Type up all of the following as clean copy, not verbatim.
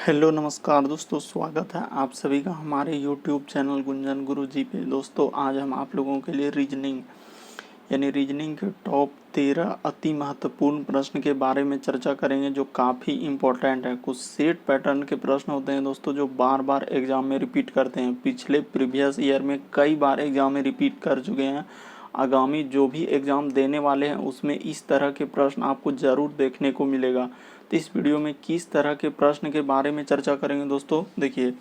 Hello नमस्कार दोस्तों, स्वागत है आप सभी का हमारे यूट्यूब चैनल गुंजन गुरुजी पे। दोस्तों आज हम आप लोगों के लिए रीजनिंग के टॉप 13 अति महत्वपूर्ण प्रश्न के बारे में चर्चा करेंगे जो काफ़ी इम्पोर्टेंट है। कुछ सेट पैटर्न के प्रश्न होते हैं दोस्तों जो बार बार एग्जाम में रिपीट करते हैं, पिछले प्रीवियस ईयर में कई बार एग्जाम में रिपीट कर चुके हैं। आगामी जो भी एग्ज़ाम देने वाले हैं उसमें इस तरह के प्रश्न आपको ज़रूर देखने को मिलेगा। तो इस वीडियो में किस तरह के प्रश्न के बारे में चर्चा करेंगे दोस्तों, देखिए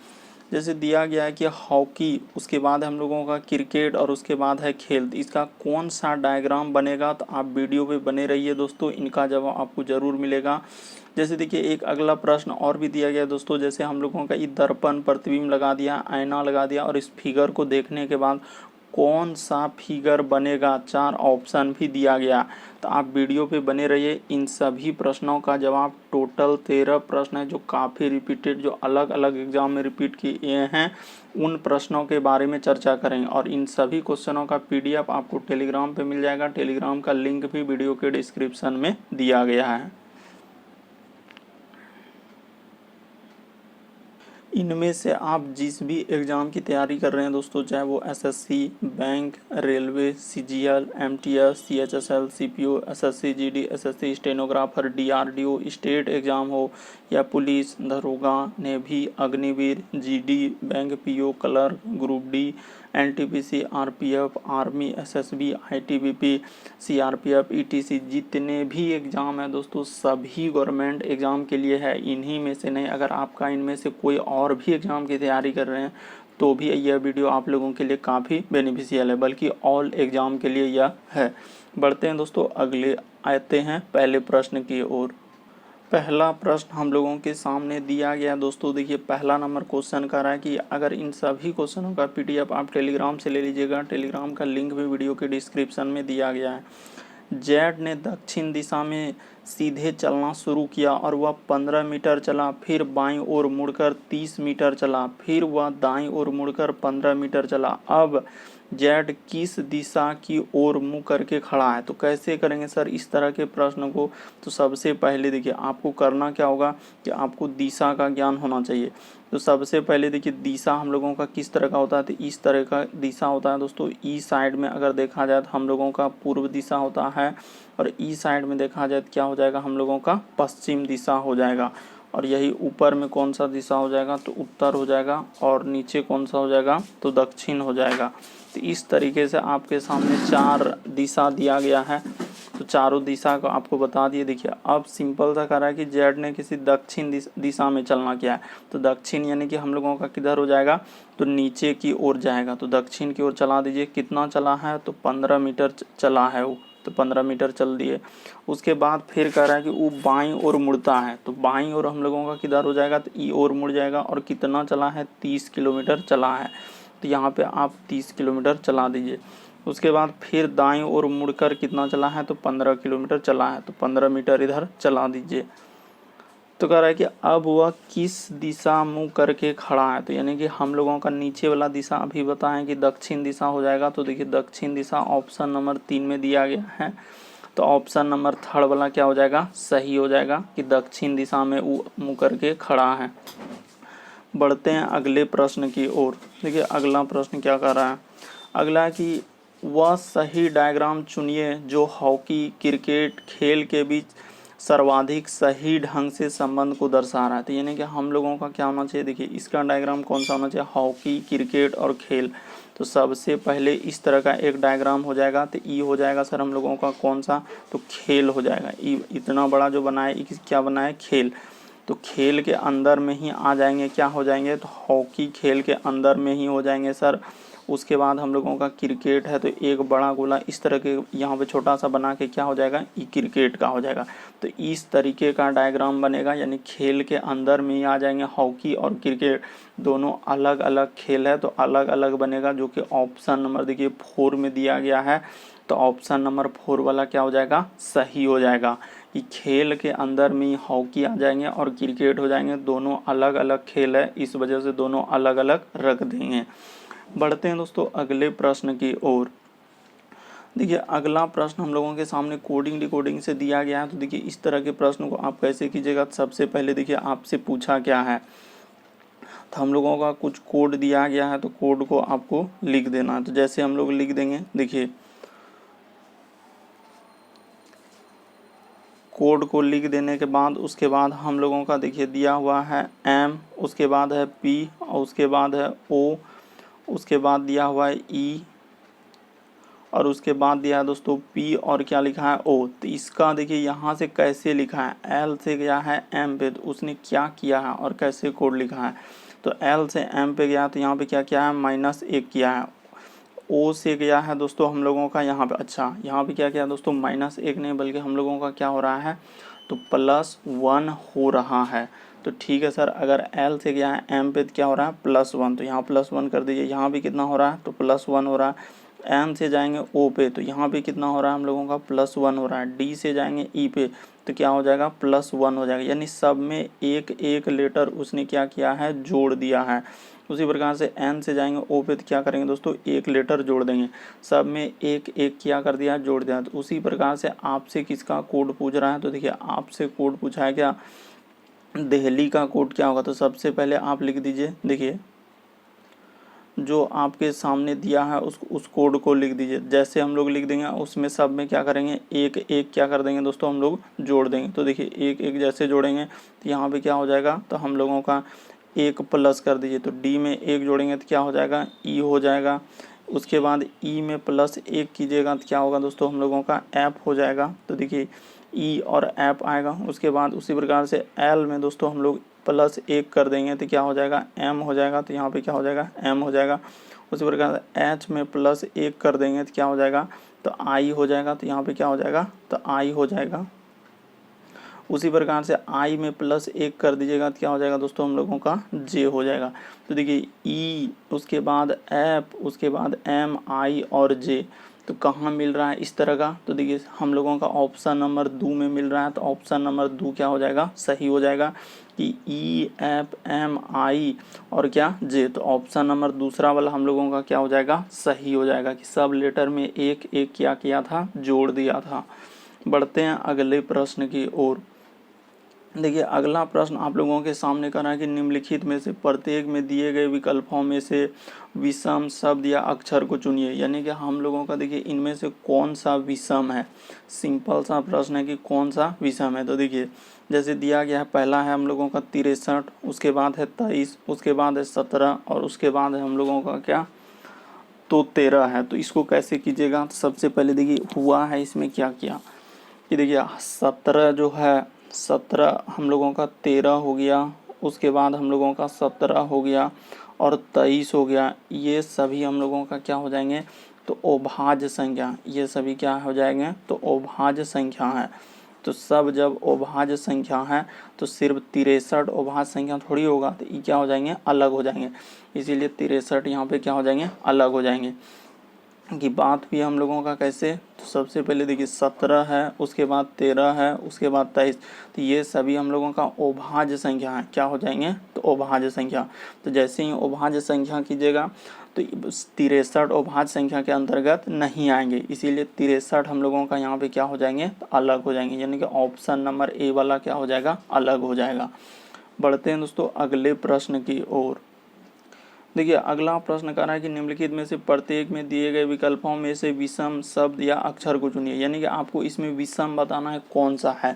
जैसे दिया गया है कि हॉकी, उसके बाद हम लोगों का क्रिकेट और उसके बाद है खेल। तो इसका कौन सा डायग्राम बनेगा, तो आप वीडियो पे बने रहिए दोस्तों, इनका जवाब आपको ज़रूर मिलेगा। जैसे देखिए एक अगला प्रश्न और भी दिया गया दोस्तों, जैसे हम लोगों का दर्पण प्रतिबिंब लगा दिया, आईना लगा दिया और इस फिगर को देखने के बाद कौन सा फिगर बनेगा, 4 ऑप्शन भी दिया गया। तो आप वीडियो पे बने रहिए। इन सभी प्रश्नों का जवाब, टोटल 13 प्रश्न है जो काफ़ी रिपीटेड, जो अलग अलग एग्जाम में रिपीट किए हैं, उन प्रश्नों के बारे में चर्चा करेंगे। और इन सभी क्वेश्चनों का PDF आपको टेलीग्राम पे मिल जाएगा। टेलीग्राम का लिंक भी वीडियो के डिस्क्रिप्शन में दिया गया है। इनमें से आप जिस भी एग्ज़ाम की तैयारी कर रहे हैं दोस्तों, चाहे वो SSC, bank, railway, CGL, MTS, CHSL, CPO, SSC GD, SSC stenographer, DRDO state exam हो, या पुलिस, दरोगा, navy, Agniveer, GD, bank PO, clerk, group D, NTPC, RPF, army, SSB, ITBP, CRPF, ETC, जितने भी एग्ज़ाम हैं दोस्तों सभी गवर्नमेंट एग्ज़ाम के लिए है। इन्हीं में से नहीं, अगर आपका इनमें से कोई और भी एग्ज़ाम की तैयारी कर रहे हैं तो भी यह वीडियो आप लोगों के लिए काफ़ी बेनिफिशियल है, बल्कि ऑल एग्ज़ाम के लिए यह है। बढ़ते हैं दोस्तों, अगले आते हैं पहले प्रश्न की ओर। पहला प्रश्न हम लोगों के सामने दिया गया दोस्तों, देखिए पहला नंबर क्वेश्चन कर रहा है कि अगर इन सभी क्वेश्चनों का PDF आप टेलीग्राम से ले लीजिएगा। टेलीग्राम का लिंक भी वीडियो के डिस्क्रिप्शन में दिया गया है। जेड ने दक्षिण दिशा में सीधे चलना शुरू किया और वह 15 मीटर चला, फिर बाईं ओर मुड़कर 30 मीटर चला, फिर वह दाईं ओर मुड़कर 15 मीटर चला। अब जेड किस दिशा की ओर मुंह करके खड़ा है। तो कैसे करेंगे सर इस तरह के प्रश्न को, तो सबसे पहले देखिए आपको करना क्या होगा कि आपको दिशा का ज्ञान होना चाहिए। तो सबसे पहले देखिए दिशा हम लोगों का किस तरह का होता है, तो इस तरह का दिशा होता है दोस्तों। ई साइड में अगर देखा जाए तो हम लोगों का पूर्व दिशा होता है, और ई साइड में देखा जाए तो क्या हो जाएगा, हम लोगों का पश्चिम दिशा हो जाएगा। और यही ऊपर में कौन सा दिशा हो जाएगा, तो उत्तर हो जाएगा, और नीचे कौन सा हो जाएगा, तो दक्षिण हो जाएगा। तो इस तरीके से आपके सामने 4 दिशा दिया गया है, तो चारों दिशा को आपको बता दिए। देखिए अब सिंपल सा करा है कि जेड ने किसी दक्षिण दिशा में चलना किया है, तो दक्षिण यानी कि हम लोगों का किधर हो जाएगा, तो नीचे की ओर जाएगा। तो दक्षिण की ओर चला दीजिए। कितना चला है, तो 15 मीटर चला है वो, तो 15 मीटर चल दिए। उसके बाद फिर कह रहा है कि वो बाईं ओर मुड़ता है, तो बाईं ओर हम लोगों का किधर हो जाएगा, तो ई ओर मुड़ जाएगा। और कितना चला है, 30 किलोमीटर चला है, तो यहाँ पे आप 30 किलोमीटर चला दीजिए। उसके बाद फिर दाईं ओर मुड़कर कितना चला है, तो 15 किलोमीटर चला है, तो 15 मीटर इधर चला दीजिए। तो कह रहा है कि अब वह किस दिशा मुंह करके खड़ा है, तो यानी कि हम लोगों का नीचे वाला दिशा अभी बताएं कि दक्षिण दिशा हो जाएगा। तो देखिए दक्षिण दिशा ऑप्शन नंबर 3 में दिया गया है, तो ऑप्शन नंबर 3 वाला क्या हो जाएगा, सही हो जाएगा कि दक्षिण दिशा में वो मुंह करके खड़ा है। बढ़ते हैं अगले प्रश्न की ओर। देखिए अगला प्रश्न क्या कर रहा है, अगला कि वह सही डायग्राम चुनिए जो हॉकी क्रिकेट खेल के बीच सर्वाधिक सही ढंग से संबंध को दर्शा रहा है। तो यानी कि हम लोगों का क्या होना चाहिए, देखिए इसका डायग्राम कौन सा होना चाहिए, हॉकी क्रिकेट और खेल। तो सबसे पहले इस तरह का एक डायग्राम हो जाएगा, तो ई हो जाएगा सर हम लोगों का कौन सा, तो खेल हो जाएगा। ई इतना बड़ा जो बना है, क्या बना है, खेल। तो खेल के अंदर में ही आ जाएंगे, क्या हो जाएंगे, तो हॉकी खेल के अंदर में ही हो जाएंगे सर। उसके बाद हम लोगों का क्रिकेट है, तो एक बड़ा गोला इस तरह के यहाँ पे छोटा सा बना के क्या हो जाएगा, ई क्रिकेट का हो जाएगा। तो इस तरीके का डायग्राम बनेगा, यानी खेल के अंदर में ही आ जाएंगे हॉकी और क्रिकेट, दोनों अलग अलग खेल है तो अलग अलग बनेगा, जो कि ऑप्शन नंबर देखिए 4 में दिया गया है। तो ऑप्शन नंबर 4 वाला क्या हो जाएगा, सही हो जाएगा कि खेल के अंदर में हॉकी आ जाएंगे और क्रिकेट हो जाएंगे, दोनों अलग अलग खेल है, इस वजह से दोनों अलग अलग रख देंगे। बढ़ते हैं दोस्तों अगले प्रश्न की ओर। देखिए अगला प्रश्न हम लोगों के सामने कोडिंग डिकोडिंग से दिया गया है। तो देखिए इस तरह के प्रश्न को आप कैसे कीजिएगा। सबसे पहले देखिए आपसे पूछा क्या है, तो हम लोगों का कुछ कोड दिया गया है, तो कोड को आपको लिख देना है। तो जैसे हम लोग लिख देंगे, देखिए कोड को लिख देने के बाद उसके बाद हम लोगों का देखिए दिया हुआ है एम, उसके बाद है पी और उसके बाद है ओ, उसके बाद दिया हुआ है ई और उसके बाद दिया है दोस्तों पी और क्या लिखा है ओ। तो इसका देखिए यहाँ से कैसे लिखा है, एल से गया है एम पे, तो उसने क्या किया है और कैसे कोड लिखा है। तो एल से एम पे गया तो यहाँ पे क्या किया है, -1 किया है। ओ से गया है दोस्तों हम लोगों का यहाँ पे, अच्छा यहाँ पे क्या किया दोस्तों, -1 नहीं बल्कि हम लोगों का क्या हो रहा है, तो +1 हो रहा है। तो ठीक है सर, अगर एल से गया है एम पे तो क्या हो रहा है, +1, तो यहाँ +1 कर दीजिए। यहाँ भी कितना हो रहा है, तो +1 हो रहा है। एम से जाएंगे ओ पे तो यहाँ पे कितना हो रहा है हम लोगों का, +1 हो रहा है। डी से जाएंगे ई पे तो क्या हो जाएगा, +1 हो जाएगा। यानी सब में एक एक लेटर उसने क्या किया है, जोड़ दिया है। उसी प्रकार से एन से जाएंगे ओ पे तो क्या करेंगे दोस्तों, एक लेटर जोड़ देंगे। सब में एक एक क्या कर दिया, जोड़ दिया। तो उसी प्रकार से आपसे किसका कोड पूछ रहा है, तो देखिए आपसे कोड पूछा है क्या, दिल्ली का कोड क्या होगा। तो सबसे पहले आप लिख दीजिए, देखिए जो आपके सामने दिया है उस कोड को लिख दीजिए। जैसे हम लोग लिख देंगे उसमें सब में क्या करेंगे, एक एक क्या कर देंगे दोस्तों, हम लोग जोड़ देंगे। तो देखिए एक एक जैसे जोड़ेंगे तो यहाँ पे क्या हो जाएगा, तो हम लोगों का एक प्लस कर दीजिए। तो डी में एक जोड़ेंगे तो क्या हो जाएगा, ई हो जाएगा। उसके बाद ई में +1 कीजिएगा तो क्या होगा दोस्तों, हम लोगों का ऐप हो जाएगा। तो देखिए ई और ऐप आएगा। उसके बाद उसी प्रकार से एल में दोस्तों हम लोग +1 कर देंगे तो क्या हो जाएगा, एम हो जाएगा। तो यहाँ पे क्या हो जाएगा, एम हो जाएगा। उसी प्रकार से एच में +1 कर देंगे तो क्या हो जाएगा, तो आई हो जाएगा। तो यहाँ पे क्या हो जाएगा, तो आई हो जाएगा। उसी प्रकार से आई में +1 कर दीजिएगा तो क्या हो जाएगा दोस्तों, हम लोगों का जे हो जाएगा। तो देखिए ई, उसके बाद ऐप, उसके बाद एम, आई और जे, तो कहाँ मिल रहा है इस तरह का। तो देखिए हम लोगों का ऑप्शन नंबर 2 में मिल रहा है। तो ऑप्शन नंबर 2 क्या हो जाएगा, सही हो जाएगा कि ई, ऐप, एम, आई और क्या, जे। तो ऑप्शन नंबर दूसरा वाला हम लोगों का क्या हो जाएगा, सही हो जाएगा कि सब लेटर में एक एक क्या किया था, जोड़ दिया था। बढ़ते हैं अगले प्रश्न की ओर। देखिए अगला प्रश्न आप लोगों के सामने कर रहा है कि निम्नलिखित में से प्रत्येक में दिए गए विकल्पों में से विषम शब्द या अक्षर को चुनिए। यानी कि हम लोगों का देखिए इनमें से कौन सा विषम है। सिंपल सा प्रश्न है कि कौन सा विषम है। तो देखिए जैसे दिया गया है, पहला है हम लोगों का 63, उसके बाद है 23, उसके बाद है 17 और उसके बाद है हम लोगों का क्या, तो 13 है। तो इसको कैसे कीजिएगा, तो सबसे पहले देखिए हुआ है इसमें क्या किया कि देखिए 17 जो है, 17 हम लोगों का 13 हो गया, उसके बाद हम लोगों का 17 हो गया और 23 हो गया। ये सभी हम लोगों का क्या हो जाएंगे, तो अभाज्य संख्या। ये सभी क्या हो जाएंगे, तो अभाज्य संख्या है। तो सब जब अभाज्य संख्या है तो सिर्फ 63 अभाज्य संख्या थोड़ी होगा, तो ये क्या हो जाएंगे, अलग हो जाएंगे। इसीलिए 63 यहाँ पे क्या हो जाएंगे, अलग हो जाएंगे। की बात भी हम लोगों का कैसे, तो सबसे पहले देखिए 17 है, उसके बाद 13 है, उसके बाद 23, तो ये सभी हम लोगों का अभाज्य संख्या है। क्या हो जाएंगे, तो अभाज्य संख्या। तो जैसे ही अभाज्य संख्या कीजिएगा तो 63 अभाज्य संख्या के अंतर्गत नहीं आएंगे, इसीलिए 63 हम लोगों का यहाँ पे क्या हो जाएंगे, तो अलग हो जाएंगे। यानी कि ऑप्शन नंबर ए वाला क्या हो जाएगा, अलग हो जाएगा। बढ़ते हैं दोस्तों अगले प्रश्न की ओर। देखिए अगला प्रश्न कर रहा है कि निम्नलिखित में से प्रत्येक में दिए गए विकल्पों में से विषम शब्द या अक्षर को चुनिए। यानी कि आपको इसमें विषम बताना है कौन सा है।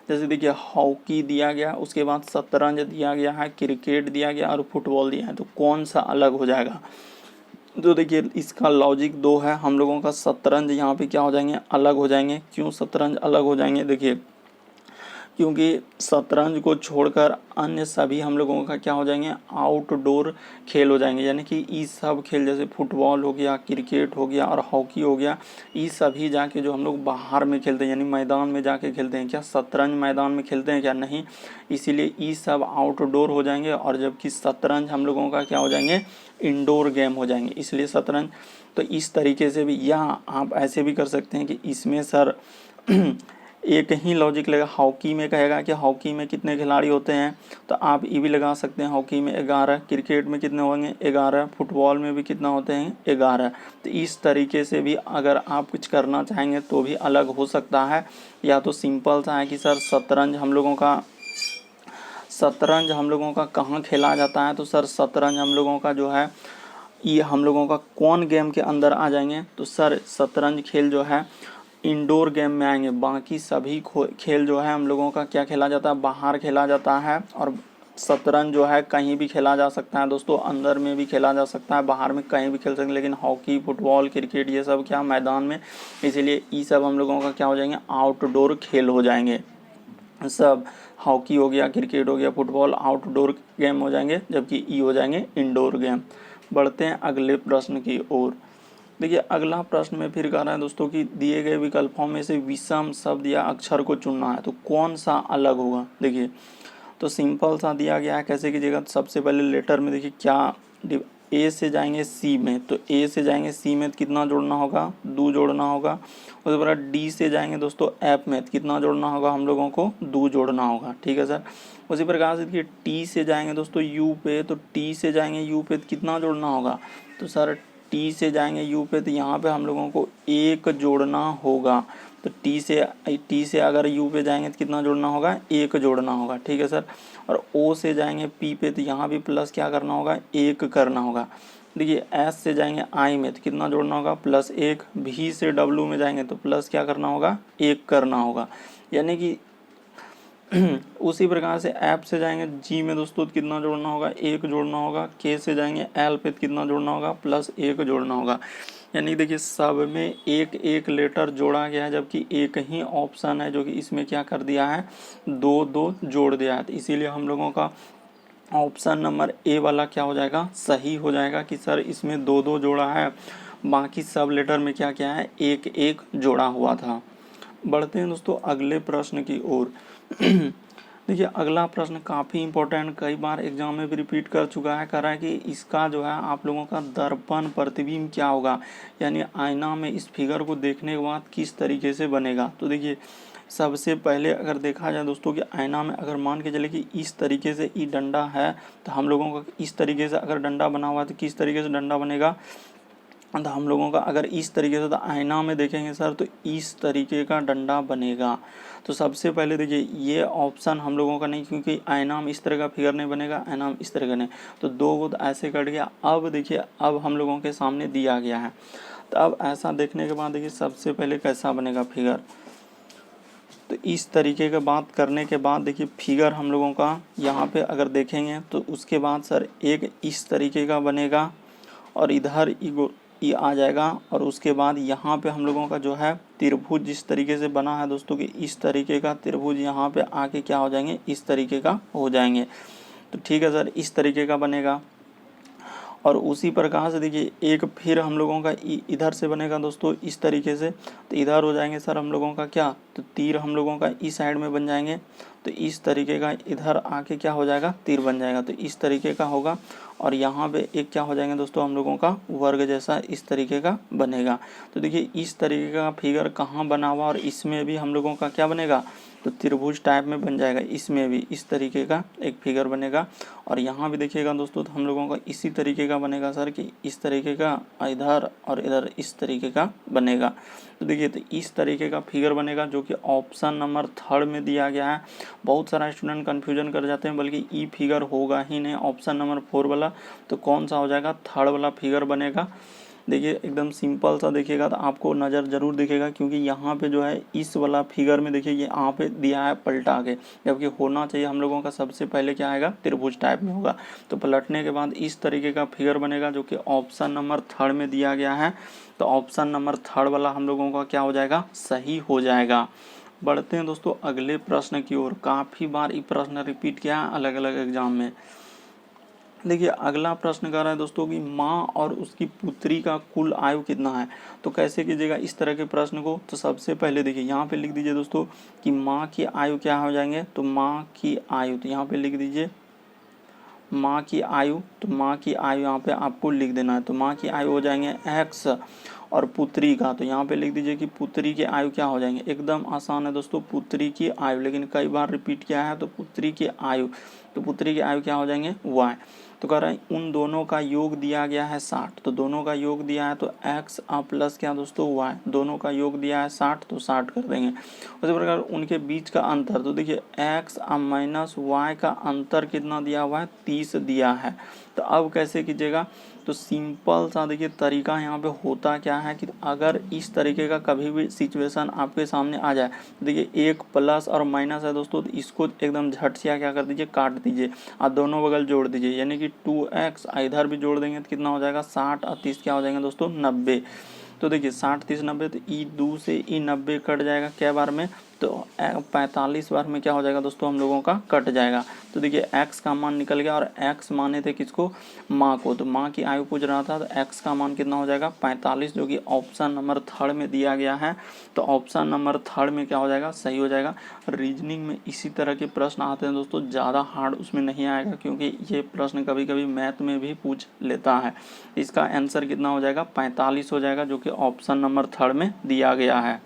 जैसे देखिए हॉकी दिया गया, उसके बाद शतरंज दिया गया है, क्रिकेट दिया गया और फुटबॉल दिया है, तो कौन सा अलग हो जाएगा। तो देखिए इसका लॉजिक 2 है। हम लोगों का शतरंज यहाँ पे क्या हो जाएंगे, अलग हो जाएंगे। क्यों शतरंज अलग हो जाएंगे, देखिए क्योंकि शतरंज को छोड़कर अन्य सभी हम लोगों का क्या हो जाएंगे, आउटडोर खेल हो जाएंगे। यानी कि ये सब खेल जैसे फुटबॉल हो गया, क्रिकेट हो गया और हॉकी हो गया, ये सभी जाके जो हम लोग बाहर में खेलते हैं, यानी मैदान में जाके खेलते हैं। क्या शतरंज मैदान में खेलते हैं क्या, नहीं। इसीलिए ये सब आउटडोर हो जाएंगे और जबकि शतरंज हम लोगों का क्या हो जाएंगे, इंडोर गेम हो जाएंगे, इसलिए शतरंज। तो इस तरीके से भी, या आप ऐसे भी कर सकते हैं कि इसमें सर एक ही लॉजिक लगा। हॉकी में कहेगा कि हॉकी में कितने खिलाड़ी होते हैं, तो आप ये भी लगा सकते हैं हॉकी में 11, क्रिकेट में कितने होंगे 11, फुटबॉल में भी कितना होते हैं 11। तो इस तरीके से भी अगर आप कुछ करना चाहेंगे तो भी अलग हो सकता है। या तो सिंपल सा है कि सर शतरंज हम लोगों का कहाँ खेला जाता है, तो सर शतरंज हम लोगों का जो है ये हम लोगों का कौन गेम के अंदर आ जाएंगे, तो सर शतरंज खेल जो है इंडोर गेम में आएंगे। बाकी सभी खेल जो है हम लोगों का क्या खेला जाता है, बाहर खेला जाता है। और शतरंज जो है कहीं भी खेला जा सकता है दोस्तों, अंदर में भी खेला जा सकता है, बाहर में कहीं भी खेल सकते हैं। लेकिन हॉकी, फुटबॉल, क्रिकेट ये सब क्या मैदान में, इसीलिए ये सब हम लोगों का क्या हो जाएंगे, आउटडोर खेल हो जाएंगे। सब हॉकी हो गया, क्रिकेट हो गया, फुटबॉल आउटडोर गेम हो जाएंगे, जबकि ई हो जाएंगे इंडोर गेम। बढ़ते हैं अगले प्रश्न की ओर। देखिए अगला प्रश्न में फिर कह रहा है दोस्तों कि दिए गए विकल्पों में से विषम शब्द या अक्षर को चुनना है, तो कौन सा अलग होगा। देखिए तो सिंपल सा दिया गया है, कैसे कीजिएगा। सबसे पहले लेटर में देखिए क्या, ए से जाएंगे सी में, तो ए से जाएंगे सी में तो कितना जोड़ना होगा, 2 जोड़ना होगा। उसके बाद डी से जाएंगे दोस्तों एफ में, तो कितना जोड़ना होगा हम लोगों को, 2 जोड़ना होगा। ठीक है सर। उसी प्रकार से देखिए टी से जाएंगे दोस्तों यू पे, तो टी से जाएंगे यू पे तो कितना जोड़ना होगा, तो सर टी से जाएंगे यू पे, तो यहाँ पे हम लोगों को 1 जोड़ना होगा। तो टी से अगर यू पे जाएंगे तो कितना जोड़ना होगा, 1 जोड़ना होगा। ठीक है सर। और ओ से जाएंगे पी पे, तो यहाँ भी प्लस क्या करना होगा, 1 करना होगा। देखिए एस से जाएंगे आई में, तो कितना जोड़ना होगा, +1। भी से डब्लू में जाएंगे तो प्लस क्या करना होगा, 1 करना होगा। यानी कि उसी प्रकार से ऐप से जाएंगे जी में दोस्तों तो कितना जोड़ना होगा, 1 जोड़ना होगा। के से जाएंगे एल पे तो कितना जोड़ना होगा, +1 जोड़ना होगा। यानी देखिए सब में एक एक लेटर जोड़ा गया है, जबकि एक ही ऑप्शन है जो कि इसमें क्या कर दिया है, 2 जोड़ दिया है। तो इसीलिए हम लोगों का ऑप्शन नंबर ए वाला क्या हो जाएगा, सही हो जाएगा कि सर इसमें 2 जोड़ा है, बाकी सब लेटर में क्या क्या है, 1 जोड़ा हुआ था। बढ़ते हैं दोस्तों अगले प्रश्न की ओर। देखिए अगला प्रश्न काफ़ी इंपॉर्टेंट, कई बार एग्जाम में भी रिपीट कर चुका है। कह रहा है कि इसका जो है आप लोगों का दर्पण प्रतिबिंब क्या होगा, यानी आईना में इस फिगर को देखने के बाद किस तरीके से बनेगा। तो देखिए सबसे पहले अगर देखा जाए दोस्तों कि आईना में अगर मान के चले कि इस तरीके से ई डंडा है, तो हम लोगों का इस तरीके से अगर डंडा बना हुआ है तो किस तरीके से डंडा बनेगा, तो हम लोगों का अगर इस तरीके से तो आईना में देखेंगे सर तो इस तरीके का डंडा बनेगा। तो सबसे पहले देखिए ये ऑप्शन हम लोगों का नहीं, क्योंकि आईना में इस तरह का फिगर नहीं बनेगा, आईना में इस तरह का नहीं, तो 2 तो ऐसे कट गया। अब देखिए अब हम लोगों के सामने दिया गया है, तो अब ऐसा देखने के बाद देखिए सबसे पहले कैसा बनेगा फिगर, तो इस तरीके का बात करने के बाद देखिए फिगर हम लोगों का यहाँ पे अगर देखेंगे तो उसके बाद सर एक इस तरीके का बनेगा और इधर ये आ जाएगा। और उसके बाद यहाँ पे हम लोगों का जो है त्रिभुज जिस तरीके से बना है दोस्तों कि इस तरीके का त्रिभुज यहाँ पे आके क्या हो जाएंगे, इस तरीके का हो जाएंगे। तो ठीक है सर, इस तरीके का बनेगा। और उसी प्रकार से देखिए एक फिर हम लोगों का इधर से बनेगा दोस्तों इस तरीके से, तो इधर हो जाएंगे सर हम लोगों का क्या, तो तीर हम लोगों का इस साइड में बन जाएंगे, तो इस तरीके का इधर आके क्या हो जाएगा, तीर बन जाएगा, तो इस तरीके का होगा। और यहाँ पे एक क्या हो जाएंगे दोस्तों हम लोगों का वर्ग जैसा इस तरीके का बनेगा। तो देखिए इस तरीके का फिगर कहाँ बना हुआ, और इसमें भी हम लोगों का क्या बनेगा, तो त्रिभुज टाइप में बन जाएगा। इसमें भी इस तरीके का एक फिगर बनेगा। और यहाँ भी देखिएगा दोस्तों तो हम लोगों का इसी तरीके का बनेगा सर कि इस तरीके का इधर और इधर इस तरीके का बनेगा। तो देखिए तो इस तरीके का फिगर बनेगा जो कि ऑप्शन नंबर 3 में दिया गया है। बहुत सारा स्टूडेंट कन्फ्यूजन कर जाते हैं, बल्कि ई फिगर होगा ही नहीं ऑप्शन नंबर 4 वाला, तो कौन सा हो जाएगा, 3rd वाला फिगर बनेगा। देखिए एकदम सिंपल सा देखिएगा तो आपको नज़र ज़रूर दिखेगा, क्योंकि यहाँ पे जो है इस वाला फिगर में देखिए यहाँ पे दिया है पलटा के, जबकि होना चाहिए हम लोगों का सबसे पहले क्या आएगा, त्रिभुज टाइप में होगा। तो पलटने के बाद इस तरीके का फिगर बनेगा जो कि ऑप्शन नंबर 3 में दिया गया है। तो ऑप्शन नंबर 3 वाला हम लोगों का क्या हो जाएगा, सही हो जाएगा। बढ़ते हैं दोस्तों अगले प्रश्न की ओर। काफ़ी बार ये प्रश्न रिपीट किया है अलग अलग एग्जाम में। देखिए अगला प्रश्न कर रहा है दोस्तों कि माँ और उसकी पुत्री का कुल आयु कितना है। तो कैसे कीजिएगा इस तरह के प्रश्न को, तो सबसे पहले देखिए यहाँ पे लिख दीजिए दोस्तों कि माँ की आयु क्या हो जाएंगे, तो माँ की आयु, तो यहाँ पे लिख दीजिए माँ की आयु, तो माँ की आयु यहाँ पे आपको लिख देना है। तो माँ की आयु हो जाएंगे x, और पुत्री का, तो यहाँ पे लिख दीजिए कि पुत्री की आयु क्या हो जाएंगे। एकदम आसान है दोस्तों, पुत्री की आयु, लेकिन कई बार रिपीट किया है तो पुत्री की आयु, तो पुत्री की आयु क्या हो जाएंगे y। तो कह रहा है उन दोनों का योग दिया गया है 60, तो दोनों का योग दिया है तो x प्लस क्या दोस्तों y, दोनों का योग दिया है 60 तो 60 कर देंगे। उसी प्रकार उनके बीच का अंतर, तो देखिए x माइनस y का अंतर कितना दिया हुआ है 30 दिया है। तो अब कैसे कीजिएगा, तो सिंपल सा देखिए तरीका यहाँ पे होता क्या है कि अगर इस तरीके का कभी भी सिचुएशन आपके सामने आ जाए, देखिए एक प्लस और माइनस है दोस्तों, तो इसको एकदम झट से क्या कर दीजिए, काट दीजिए और दोनों बगल जोड़ दीजिए, यानी कि 2x इधर भी जोड़ देंगे तो कितना हो जाएगा 60 और 30 क्या हो जाएंगे दोस्तों 90। तो देखिए 60 30 90, तो ई 2 से ई 90 कट जाएगा क्या बार में, तो 45 बार में क्या हो जाएगा दोस्तों हम लोगों का कट जाएगा। तो देखिए x का मान निकल गया, और x माने थे किसको, माँ को, तो माँ की आयु पूछ रहा था, तो x का मान कितना हो जाएगा 45, जो कि ऑप्शन नंबर 3 में दिया गया है। तो ऑप्शन नंबर 3 में क्या हो जाएगा, सही हो जाएगा। रीजनिंग में इसी तरह के प्रश्न आते हैं दोस्तों, ज़्यादा हार्ड उसमें नहीं आएगा, क्योंकि ये प्रश्न कभी कभी मैथ में भी पूछ लेता है। इसका आंसर कितना हो जाएगा 45 हो जाएगा, जो कि ऑप्शन नंबर 3 में दिया गया है।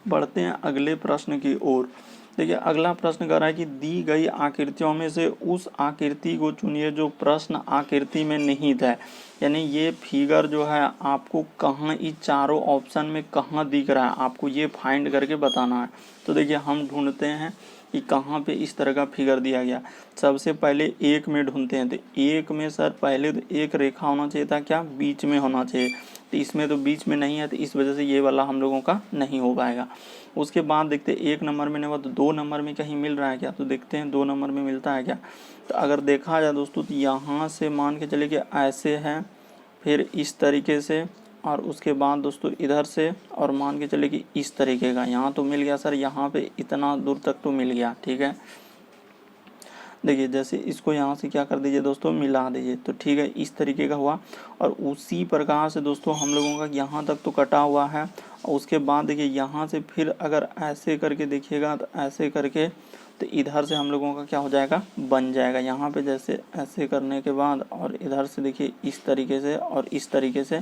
बढ़ते हैं अगले प्रश्न की ओर। देखिए अगला प्रश्न कह रहा है कि दी गई आकृतियों में से उस आकृति को चुनिए जो प्रश्न आकृति में निहित है। यानी ये फिगर जो है आपको कहाँ, इस चारों ऑप्शन में कहाँ दिख रहा है, आपको ये फाइंड करके बताना है। तो देखिए हम ढूंढते हैं कि कहाँ पे इस तरह का फिगर दिया गया। सबसे पहले एक में ढूंढते हैं, तो एक में सर पहले तो एक रेखा होना चाहिए था, क्या बीच में होना चाहिए, तो इसमें तो बीच में नहीं है, तो इस वजह से ये वाला हम लोगों का नहीं हो पाएगा। उसके बाद देखते हैं 1 नंबर में नहीं हुआ तो 2 नंबर में कहीं मिल रहा है क्या, तो देखते हैं 2 नंबर में मिलता है क्या। तो अगर देखा जाए दोस्तों, तो यहाँ से मान के चले कि ऐसे है, फिर इस तरीके से, और उसके बाद दोस्तों इधर से, और मान के चले कि इस तरीके का, यहाँ तो मिल गया सर, यहाँ पे इतना दूर तक तो मिल गया, ठीक है। देखिए जैसे इसको यहाँ से क्या कर दीजिए दोस्तों, मिला दीजिए, तो ठीक है, इस तरीके का हुआ। और उसी प्रकार से दोस्तों हम लोगों का यहाँ तक तो कटा हुआ है, और उसके बाद देखिए यहाँ से फिर अगर ऐसे करके देखिएगा, तो ऐसे करके तो इधर से हम लोगों का क्या हो जाएगा, बन जाएगा। यहाँ पे जैसे ऐसे करने के बाद, और इधर से देखिए इस तरीके से और इस तरीके से,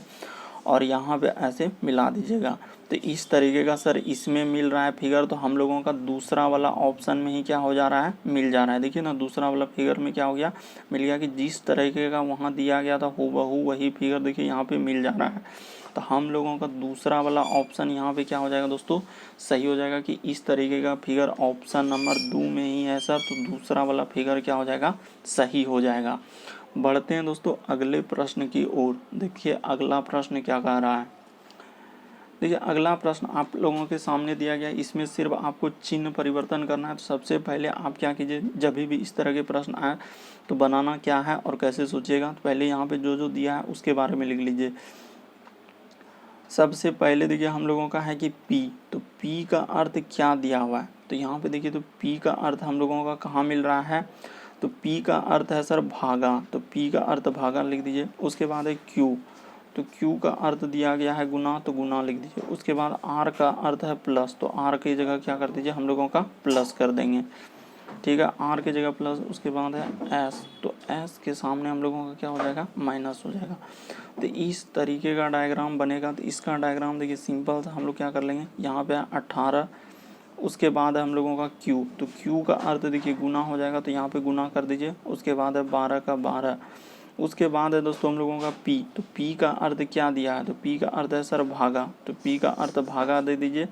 और यहाँ पे ऐसे मिला दीजिएगा। तो इस तरीके का सर इसमें मिल रहा है फिगर, तो हम लोगों का दूसरा वाला ऑप्शन में ही क्या हो जा रहा है, मिल जा रहा है। देखिए ना, दूसरा वाला फिगर में क्या हो गया, मिल गया कि जिस तरीके का वहाँ दिया गया था हूबहू वही फिगर देखिए यहाँ पे मिल जा रहा है। तो हम लोगों का दूसरा वाला ऑप्शन यहाँ पे क्या हो जाएगा दोस्तों, सही हो जाएगा कि इस तरीके का फिगर ऑप्शन नंबर 2 में ही है सर, तो दूसरा वाला फिगर क्या हो जाएगा, सही हो जाएगा। बढ़ते हैं दोस्तों अगले प्रश्न की ओर। देखिए अगला प्रश्न क्या कह रहा है। देखिए अगला प्रश्न आप लोगों के सामने दिया गया, इसमें सिर्फ आपको चिन्ह परिवर्तन करना है। तो सबसे पहले आप क्या कीजिए, जब भी इस तरह के प्रश्न आए तो बनाना क्या है और कैसे सोचिएगा। तो पहले यहाँ पे जो जो दिया है उसके बारे में लिख लीजिए। सबसे पहले देखिए हम लोगों का है कि P, तो P का अर्थ क्या दिया हुआ है, तो यहाँ पे देखिए तो P का अर्थ हम लोगों का कहाँ मिल रहा है, तो P का अर्थ है सर भागा, तो P का अर्थ भागा लिख दीजिए। उसके बाद है Q, तो Q का अर्थ दिया गया है गुना, तो गुना लिख दीजिए। उसके बाद R का अर्थ है प्लस, तो R की जगह क्या कर दीजिए, हम लोगों का प्लस कर देंगे, ठीक है, R की जगह प्लस। उसके बाद है S, तो S के सामने हम लोगों का क्या हो जाएगा, माइनस हो जाएगा। तो इस तरीके का डायग्राम बनेगा। तो इसका डायग्राम देखिए सिंपल था, हम लोग क्या कर लेंगे, यहाँ पे 18, उसके बाद है हम लोगों का Q, तो Q का अर्थ देखिए गुना हो जाएगा, तो यहाँ पे गुना कर दीजिए। उसके बाद है 12 का 12। उसके बाद है दोस्तों हम लोगों का P, तो P का अर्थ क्या दिया है, तो P का अर्थ है सर भागा, तो P का अर्थ भागा दे दीजिए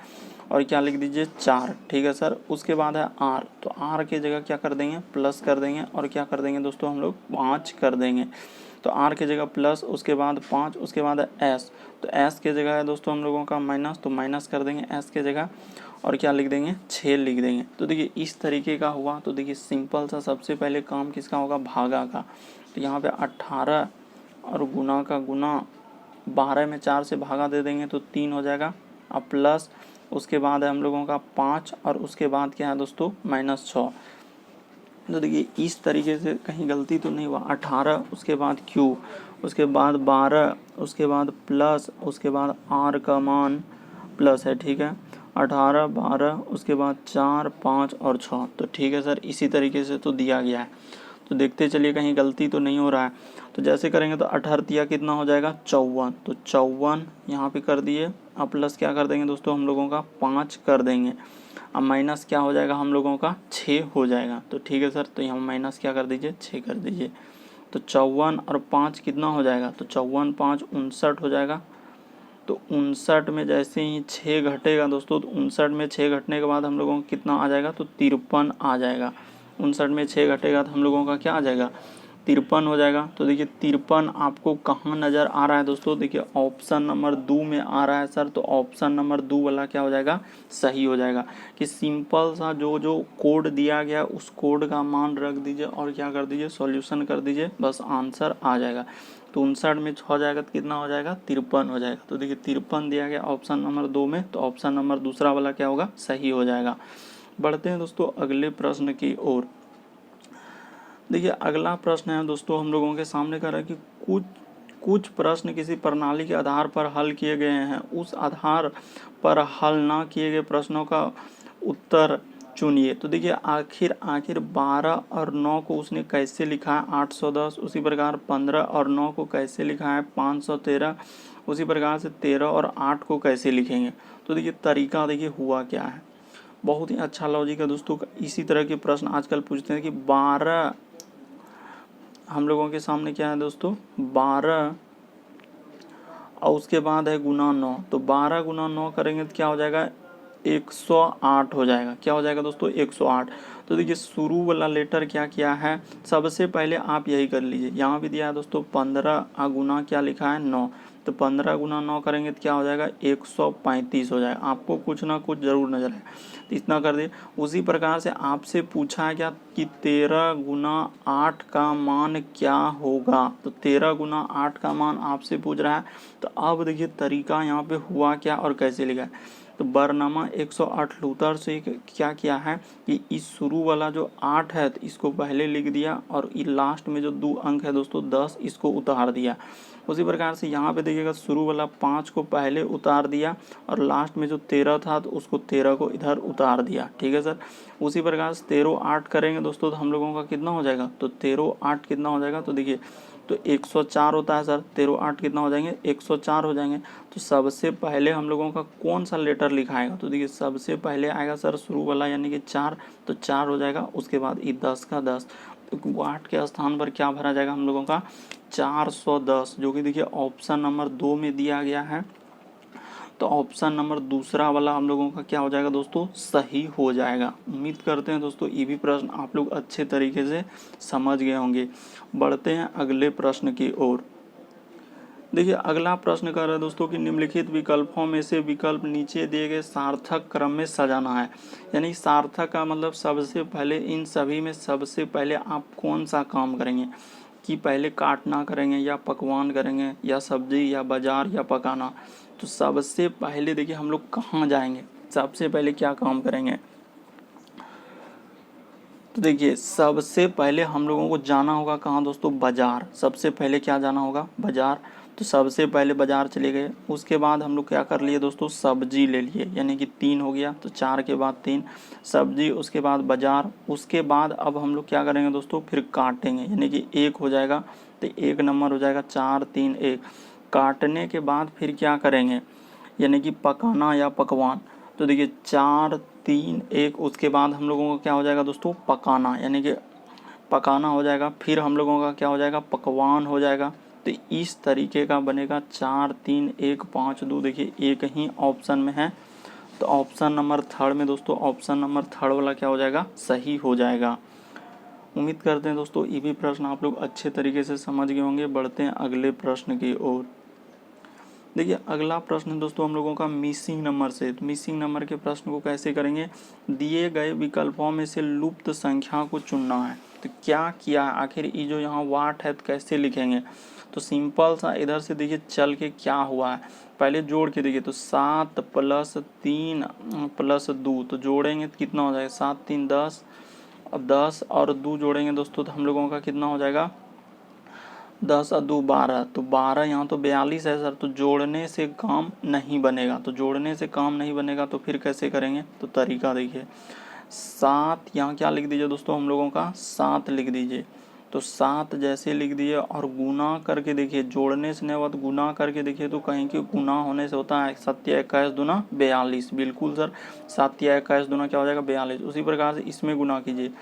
और क्या लिख दीजिए 4, ठीक है सर। उसके बाद है R, तो R की जगह क्या कर देंगे, प्लस कर देंगे, और क्या कर देंगे दोस्तों हम लोग 5 कर देंगे। तो R की जगह प्लस, उसके बाद 5, उसके बाद है S, तो S की जगह है दोस्तों हम लोगों का माइनस, तो माइनस कर देंगे S की जगह, और क्या लिख देंगे 6 लिख देंगे। तो देखिए इस तरीके का हुआ। तो देखिए सिंपल सा सबसे पहले काम किसका होगा, भागा का। तो यहाँ पे 18 और गुना का गुना, 12 में 4 से भागा दे देंगे तो 3 हो जाएगा, अब प्लस, उसके बाद है हम लोगों का 5, और उसके बाद क्या है दोस्तों -6। तो देखिए इस तरीके से कहीं गलती तो नहीं हुआ। 18, उसके बाद Q, उसके बाद 12, उसके बाद प्लस, उसके बाद R का मान प्लस है, ठीक है, 18 12, उसके बाद 4 5 और 6। तो ठीक है सर, इसी तरीके से तो दिया गया है। तो देखते चलिए कहीं गलती तो नहीं हो रहा है। तो जैसे करेंगे तो 18 कितना हो जाएगा 54, तो 54 यहाँ पे कर दिए। अब प्लस क्या कर देंगे दोस्तों हम लोगों का 5 कर देंगे। अब माइनस क्या हो जाएगा हम लोगों का 6 हो जाएगा। तो ठीक है सर, तो यहाँ माइनस क्या कर दीजिए 6 कर दीजिए। तो 54 और 5 कितना हो जाएगा, तो 54 5 59 हो जाएगा। तो 59 में जैसे ही 6 घटेगा दोस्तों, तो 59 में 6 घटने के बाद हम लोगों को कितना आ जाएगा, तो 53 आ जाएगा। 59 में 6 घटेगा तो हम लोगों का क्या आ जाएगा 53 हो जाएगा। तो देखिए 53 आपको कहाँ नज़र आ रहा है दोस्तों, देखिए ऑप्शन नंबर 2 में आ रहा है सर। तो ऑप्शन नंबर 2 वाला क्या हो जाएगा सही हो जाएगा। कि सिंपल सा जो कोड दिया गया उस कोड का मान रख दीजिए और क्या कर दीजिए सॉल्यूशन कर दीजिए, बस आंसर आ जाएगा। तो 59 में 6 जाएगा तो कितना हो जाएगा 53 हो जाएगा। तो देखिए 53 दिया गया ऑप्शन नंबर 2 में, तो ऑप्शन नंबर दूसरा वाला क्या होगा सही हो जाएगा। बढ़ते हैं दोस्तों अगले प्रश्न की ओर। देखिए अगला प्रश्न है दोस्तों हम लोगों के सामने कर रहा है कि कुछ प्रश्न किसी प्रणाली के आधार पर हल किए गए हैं, उस आधार पर हल ना किए गए प्रश्नों का उत्तर चुनिए। तो देखिए आखिर 12 और 9 को उसने कैसे लिखा है 810, उसी प्रकार 15 और 9 को कैसे लिखा है 513, उसी प्रकार से 13 और 8 को कैसे लिखेंगे। तो देखिए तरीका देखिए हुआ क्या है, बहुत ही अच्छा लॉजिक है दोस्तों। इसी तरह के प्रश्न आजकल पूछते हैं कि 12 हम लोगों के सामने क्या है दोस्तों 12 और उसके बाद है गुना 9, तो 12 गुना 9 करेंगे तो क्या हो जाएगा 108 हो जाएगा। क्या हो जाएगा दोस्तों 108। तो देखिए शुरू वाला लेटर क्या किया है, सबसे पहले आप यही कर लीजिए। यहाँ भी दिया है दोस्तों 15 गुना क्या लिखा है 9, तो 15 गुना 9 करेंगे तो क्या हो जाएगा 135 हो जाएगा। आपको कुछ ना कुछ जरूर नजर आए तो इतना कर दिए। उसी प्रकार से आपसे पूछा है क्या कि 13 गुना 8 का मान क्या होगा, तो 13 गुना 8 का मान आपसे पूछ रहा है। तो अब देखिए तरीका यहाँ पे हुआ क्या और कैसे लिखा है। तो बरनामा 108 लूथर से क्या किया है कि इस शुरू वाला जो 8 है तो इसको पहले लिख दिया और ये लास्ट में जो 2 अंक है दोस्तों 10 इसको उतार दिया। उसी प्रकार से यहाँ पे देखिएगा शुरू वाला 5 को पहले उतार दिया और लास्ट में जो 13 था तो उसको 13 को इधर उतार दिया। ठीक है सर। उसी प्रकार से 13 8 करेंगे दोस्तों तो हम लोगों का कितना हो जाएगा, तो 13 8 कितना हो जाएगा, तो देखिए तो 104 होता है सर, 13 8 कितना हो जाएंगे 104 हो जाएंगे। तो सबसे पहले हम लोगों का कौन सा लेटर लिखाएगा, तो देखिए सबसे पहले आएगा सर शुरू वाला यानी कि 4, तो 4 हो जाएगा। उसके बाद ये 10 का 10, तो 8 के स्थान पर क्या भरा जाएगा हम लोगों का 410, जो कि देखिए ऑप्शन नंबर 2 में दिया गया है। तो ऑप्शन नंबर दूसरा वाला हम लोगों का क्या हो जाएगा दोस्तों सही हो जाएगा। उम्मीद करते हैं दोस्तों ये भी प्रश्न आप लोग अच्छे तरीके से समझ गए होंगे। बढ़ते हैं अगले प्रश्न की ओर। देखिए अगला प्रश्न कर रहा है दोस्तों कि निम्नलिखित विकल्पों में से विकल्प नीचे दिए गए सार्थक क्रम में सजाना है। यानी सार्थक का मतलब सबसे पहले इन सभी में सबसे पहले आप कौन सा काम करेंगे, कि पहले काटना करेंगे या पकवान करेंगे या सब्जी या बाजार या पकाना। तो सबसे पहले देखिए हम लोग कहाँ जाएंगे, सबसे पहले क्या काम करेंगे, तो देखिए सबसे पहले हम लोगों को जाना होगा कहाँ दोस्तों बाजार। सबसे पहले क्या जाना होगा बाजार। तो सबसे पहले बाजार चले गए। उसके बाद हम लोग क्या कर लिए दोस्तों सब्जी ले लिए, यानी कि 3 हो गया। तो 4 के बाद 3 सब्जी, उसके बाद बाजार। उसके बाद अब हम लोग क्या करेंगे दोस्तों फिर काटेंगे, यानी कि 1 हो जाएगा। तो 1 नंबर हो जाएगा 4 3 1। काटने के बाद फिर क्या करेंगे, यानी कि पकाना या पकवान। तो देखिए 4 3 1, उसके बाद हम लोगों का क्या हो जाएगा दोस्तों पकाना, यानी कि पकाना हो जाएगा। फिर हम लोगों का क्या हो जाएगा पकवान हो जाएगा। तो इस तरीके का बनेगा 4 3 1 5 2। देखिए एक ही ऑप्शन में है, तो ऑप्शन नंबर थर्ड में दोस्तों ऑप्शन नंबर थर्ड वाला क्या हो जाएगा सही हो जाएगा। उम्मीद करते हैं दोस्तों ये भी प्रश्न आप लोग अच्छे तरीके से समझ गए होंगे। बढ़ते हैं अगले प्रश्न की ओर। देखिए अगला प्रश्न दोस्तों हम लोगों का मिसिंग नंबर से। तो मिसिंग नंबर के प्रश्न को कैसे करेंगे, दिए गए विकल्पों में से लुप्त संख्या को चुनना है। तो क्या किया है आखिर ये जो यहाँ वाट है तो कैसे लिखेंगे, तो सिंपल सा इधर से देखिए चल के क्या हुआ है पहले जोड़ के देखिए। तो 7 + 3 + 2, तो जोड़ेंगे तो कितना हो जाएगा 7 3 10, अब 10 और 2 जोड़ेंगे दोस्तों तो हम लोगों का कितना हो जाएगा 10 और 2 12। तो 12 यहाँ तो 42 है सर, तो जोड़ने से काम नहीं बनेगा। तो जोड़ने से काम नहीं बनेगा तो फिर कैसे करेंगे, तो तरीका देखिए 7 यहाँ क्या लिख दीजिए दोस्तों हम लोगों का 7 लिख दीजिए। तो 7 जैसे लिख दिए और गुना करके देखिए, जोड़ने से नहीं होगा तो गुना करके देखिए तो कहीं के गुना होने से होता है 7 या 21 दूना 42। बिल्कुल सर, 7 या 21 दूना क्या हो जाएगा 42। उसी प्रकार से इसमें गुना कीजिए,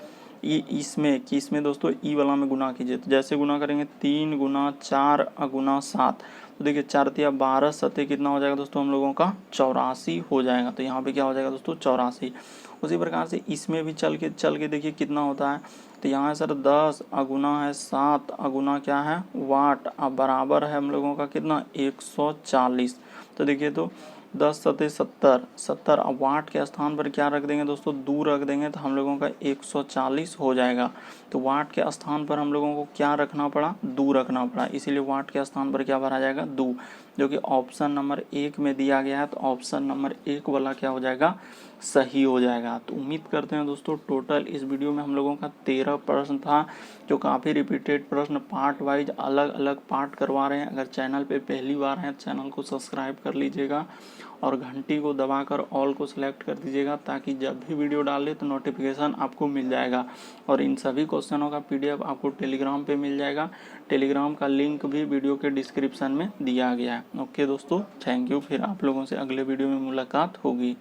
इसमें किसमें दोस्तों, ई वाला में गुना कीजिए। तो जैसे गुना करेंगे 3 गुना 4 गुना 7, तो देखिए 4 तिया 12, 7 कितना हो जाएगा दोस्तों हम लोगों का 84 हो जाएगा। तो यहाँ पे क्या हो जाएगा दोस्तों 84। उसी प्रकार से इसमें भी चल के देखिए कितना होता है। तो यहाँ सर 10 गुना है 7 गुना क्या है वाट, अब बराबर है हम लोगों का कितना 140। तो देखिए तो 10 सते 70, 70 अब वाट के स्थान पर क्या रख देंगे दोस्तों, 2 रख देंगे तो हम लोगों का 140 हो जाएगा। तो वाट के स्थान पर हम लोगों को क्या रखना पड़ा, 2 रखना पड़ा, इसीलिए वाट के स्थान पर क्या भरा जाएगा 2, जो कि ऑप्शन नंबर 1 में दिया गया है। तो ऑप्शन नंबर 1 वाला क्या हो जाएगा, सही हो जाएगा। तो उम्मीद करते हैं दोस्तों टोटल इस वीडियो में हम लोगों का 13 प्रश्न था, जो काफ़ी रिपीटेड प्रश्न पार्ट वाइज अलग अलग पार्ट करवा रहे हैं। अगर चैनल पे पहली बार हैं तो चैनल को सब्सक्राइब कर लीजिएगा और घंटी को दबाकर ऑल को सिलेक्ट कर दीजिएगा, ताकि जब भी वीडियो डाले तो नोटिफिकेशन आपको मिल जाएगा। और इन सभी क्वेश्चनों का PDF आपको टेलीग्राम पे मिल जाएगा। टेलीग्राम का लिंक भी वीडियो के डिस्क्रिप्शन में दिया गया है। ओके दोस्तों, थैंक यू। फिर आप लोगों से अगले वीडियो में मुलाकात होगी।